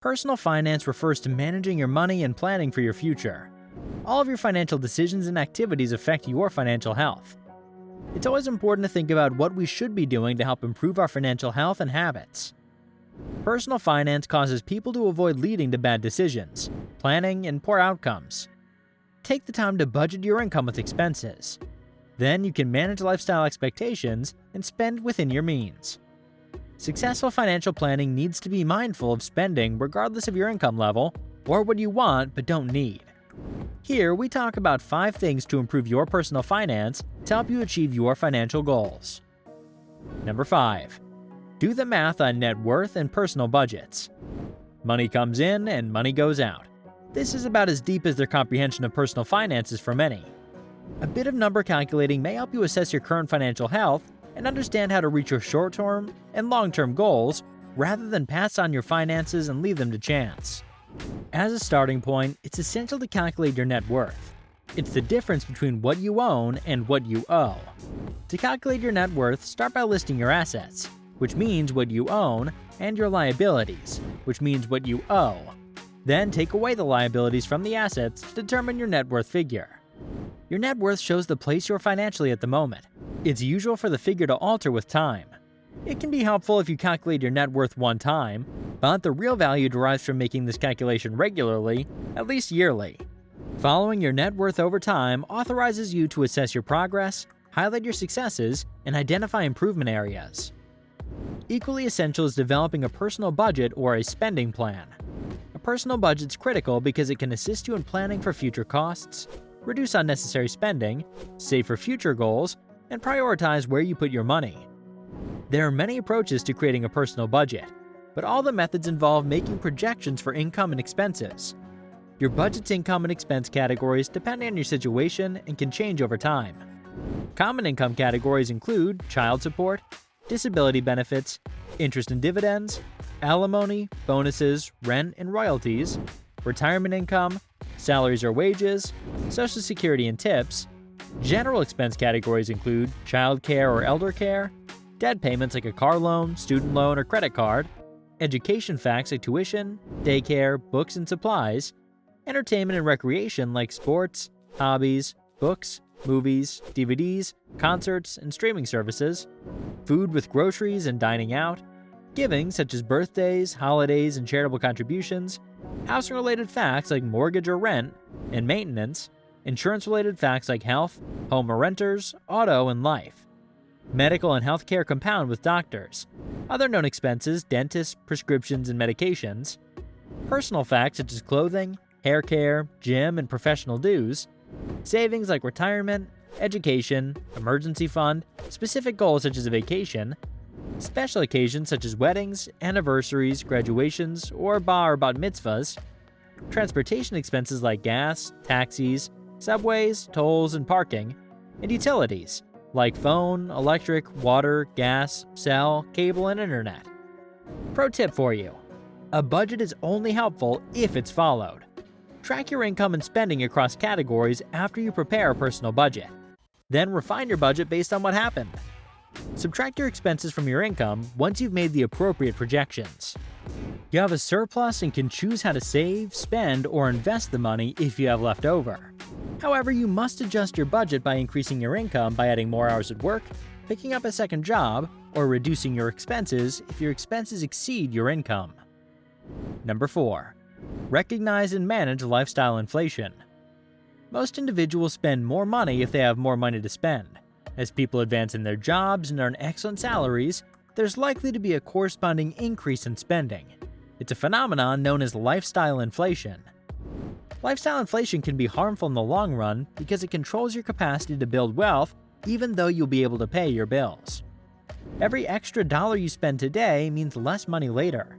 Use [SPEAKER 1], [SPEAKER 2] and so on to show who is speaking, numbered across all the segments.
[SPEAKER 1] Personal finance refers to managing your money and planning for your future. All of your financial decisions and activities affect your financial health. It's always important to think about what we should be doing to help improve our financial health and habits. Personal finance causes people to avoid leading to bad decisions, planning, and poor outcomes. Take the time to budget your income with expenses. Then you can manage lifestyle expectations and spend within your means. Successful financial planning needs to be mindful of spending regardless of your income level or what you want but don't need. Here, we talk about 5 things to improve your personal finance to help you achieve your financial goals. Number 5. Do the math on net worth and personal budgets. Money comes in and money goes out. This is about as deep as their comprehension of personal finances for many. A bit of number calculating may help you assess your current financial health and understand how to reach your short-term and long-term goals rather than pass on your finances and leave them to chance. As a starting point, it's essential to calculate your net worth. It's the difference between what you own and what you owe. To calculate your net worth, start by listing your assets, which means what you own, and your liabilities, which means what you owe. Then take away the liabilities from the assets to determine your net worth figure. Your net worth shows the place you are financially at the moment. It's usual for the figure to alter with time. It can be helpful if you calculate your net worth one time, but the real value derives from making this calculation regularly, at least yearly. Following your net worth over time authorizes you to assess your progress, highlight your successes, and identify improvement areas. Equally essential is developing a personal budget or a spending plan. A personal budget is critical because it can assist you in planning for future costs, reduce unnecessary spending, save for future goals, and prioritize where you put your money. There are many approaches to creating a personal budget, but all the methods involve making projections for income and expenses. Your budget's income and expense categories depend on your situation and can change over time. Common income categories include child support, disability benefits, interest and dividends, alimony, bonuses, rent and royalties, retirement income, salaries or wages, Social Security and tips. General expense categories include child care or elder care, debt payments like a car loan, student loan, or credit card, education facts like tuition, daycare, books and supplies, entertainment and recreation like sports, hobbies, books, movies, DVDs, concerts, and streaming services, food with groceries and dining out, giving such as birthdays, holidays, and charitable contributions, housing-related facts like mortgage or rent, and maintenance, insurance-related facts like health, home or renters, auto, and life. Medical and healthcare compound with doctors, other known expenses, dentists, prescriptions, and medications, personal facts such as clothing, hair care, gym, and professional dues, savings like retirement, education, emergency fund, specific goals such as a vacation, special occasions such as weddings, anniversaries, graduations, or bar or bat mitzvahs, transportation expenses like gas, taxis, subways, tolls, and parking, and utilities like phone, electric, water, gas, cell, cable, and internet. Pro tip for you: a budget is only helpful if it's followed. Track your income and spending across categories after you prepare a personal budget. Then refine your budget based on what happened. Subtract your expenses from your income once you've made the appropriate projections. You have a surplus and can choose how to save, spend, or invest the money if you have left over. However, you must adjust your budget by increasing your income by adding more hours at work, picking up a second job, or reducing your expenses if your expenses exceed your income. Number 4. Recognize and manage lifestyle inflation. Most individuals spend more money if they have more money to spend. As people advance in their jobs and earn excellent salaries, there's likely to be a corresponding increase in spending. It's a phenomenon known as lifestyle inflation. Lifestyle inflation can be harmful in the long run because it controls your capacity to build wealth even though you'll be able to pay your bills. Every extra dollar you spend today means less money later.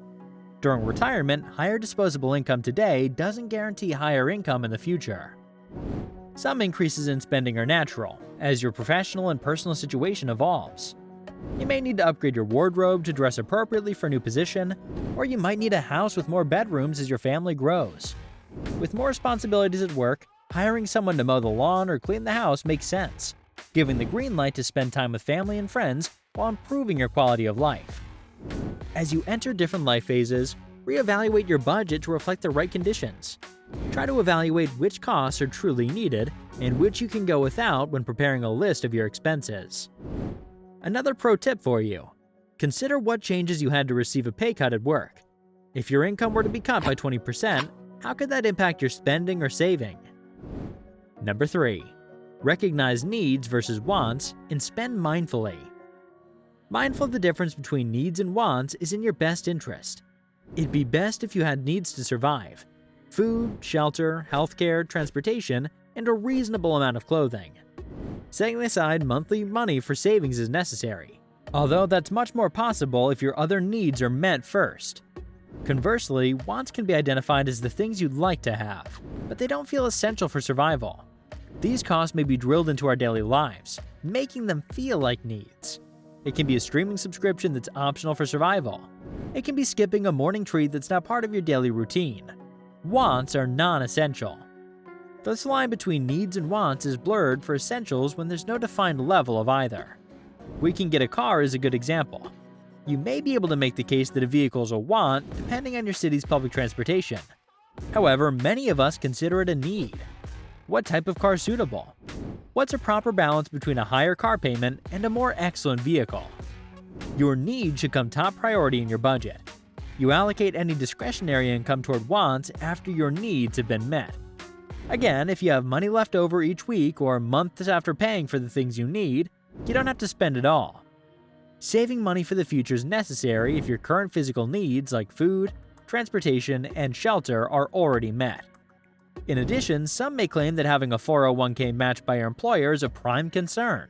[SPEAKER 1] During retirement, higher disposable income today doesn't guarantee higher income in the future. Some increases in spending are natural, as your professional and personal situation evolves. You may need to upgrade your wardrobe to dress appropriately for a new position, or you might need a house with more bedrooms as your family grows. With more responsibilities at work, hiring someone to mow the lawn or clean the house makes sense, giving the green light to spend time with family and friends while improving your quality of life. As you enter different life phases, Reevaluate your budget to reflect the right conditions. Try to evaluate which costs are truly needed and which you can go without when preparing a list of your expenses. Another pro tip for you: consider what changes you had to receive a pay cut at work. If your income were to be cut by 20%, how could that impact your spending or saving? Number 3. Recognize needs versus wants and spend mindfully. Mindful of the difference between needs and wants is in your best interest. It'd be best if you had needs to survive: food, shelter, healthcare, transportation, and a reasonable amount of clothing. Setting aside monthly money for savings is necessary, although that's much more possible if your other needs are met first. Conversely, wants can be identified as the things you'd like to have, but they don't feel essential for survival. These costs may be drilled into our daily lives, making them feel like needs. It can be a streaming subscription that's optional for survival. It can be skipping a morning treat that's not part of your daily routine. Wants are non-essential. This line between needs and wants is blurred for essentials when there's no defined level of either. We Can Get a Car is a good example. You may be able to make the case that a vehicle is a want depending on your city's public transportation. However, many of us consider it a need. What type of car is suitable? What's a proper balance between a higher car payment and a more excellent vehicle? Your need should come top priority in your budget. You allocate any discretionary income toward wants after your needs have been met. Again, if you have money left over each week or months after paying for the things you need, you don't have to spend it all. Saving money for the future is necessary if your current physical needs like food, transportation, and shelter are already met. In addition, some may claim that having a 401k matched by your employer is a prime concern.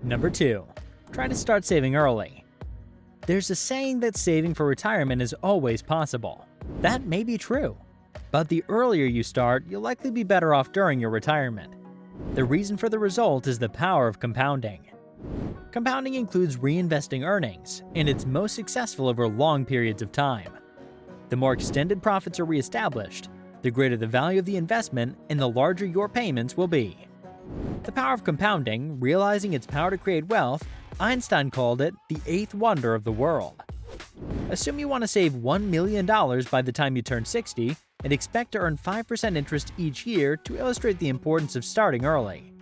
[SPEAKER 1] Number 2. Try to start saving early. There's a saying that saving for retirement is always possible. That may be true, but the earlier you start, you'll likely be better off during your retirement. The reason for the result is the power of compounding. Compounding includes reinvesting earnings, and it's most successful over long periods of time. The more extended profits are reestablished, the greater the value of the investment and the larger your payments will be. The power of compounding, realizing its power to create wealth, Einstein called it the eighth wonder of the world. Assume you want to save $1 million by the time you turn 60 and expect to earn 5% interest each year to illustrate the importance of starting early.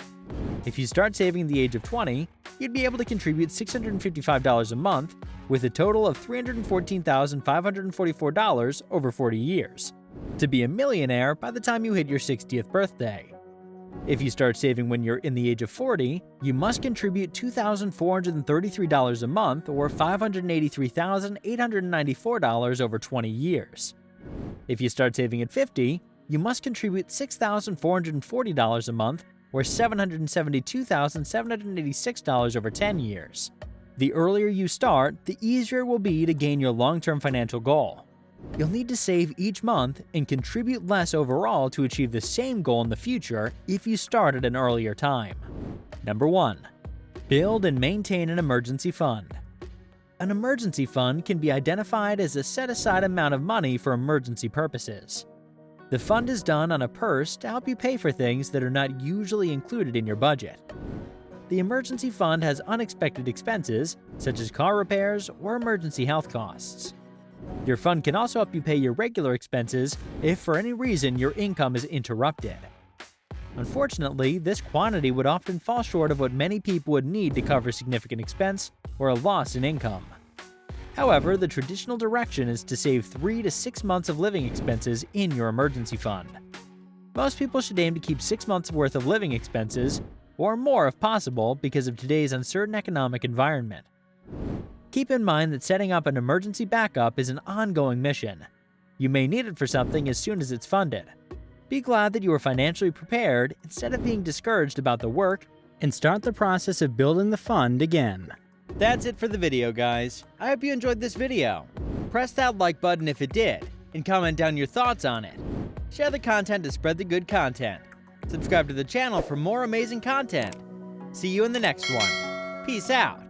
[SPEAKER 1] If you start saving at the age of 20, you'd be able to contribute $655 a month with a total of $314,544 over 40 years, to be a millionaire by the time you hit your 60th birthday. If you start saving when you're in the age of 40, you must contribute $2,433 a month or $583,894 over 20 years. If you start saving at 50, you must contribute $6,440 a month or $772,786 over 10 years. The earlier you start, the easier it will be to gain your long-term financial goal. You'll need to save each month and contribute less overall to achieve the same goal in the future if you start at an earlier time. Number 1. Build and maintain an emergency fund. An emergency fund can be identified as a set-aside amount of money for emergency purposes. The fund is done on a purse to help you pay for things that are not usually included in your budget. The emergency fund has unexpected expenses, such as car repairs or emergency health costs. Your fund can also help you pay your regular expenses if for any reason your income is interrupted. Unfortunately, this quantity would often fall short of what many people would need to cover significant expense or a loss in income. However, the traditional direction is to save 3 to 6 months of living expenses in your emergency fund. Most people should aim to keep 6 months worth of living expenses, or more if possible, because of today's uncertain economic environment. Keep in mind that setting up an emergency backup is an ongoing mission. You may need it for something as soon as it's funded. Be glad that you are financially prepared instead of being discouraged about the work, and start the process of building the fund again. That's it for the video, guys. I hope you enjoyed this video. Press that like button if it did, and comment down your thoughts on it. Share the content to spread the good content. Subscribe to the channel for more amazing content. See you in the next one. Peace out.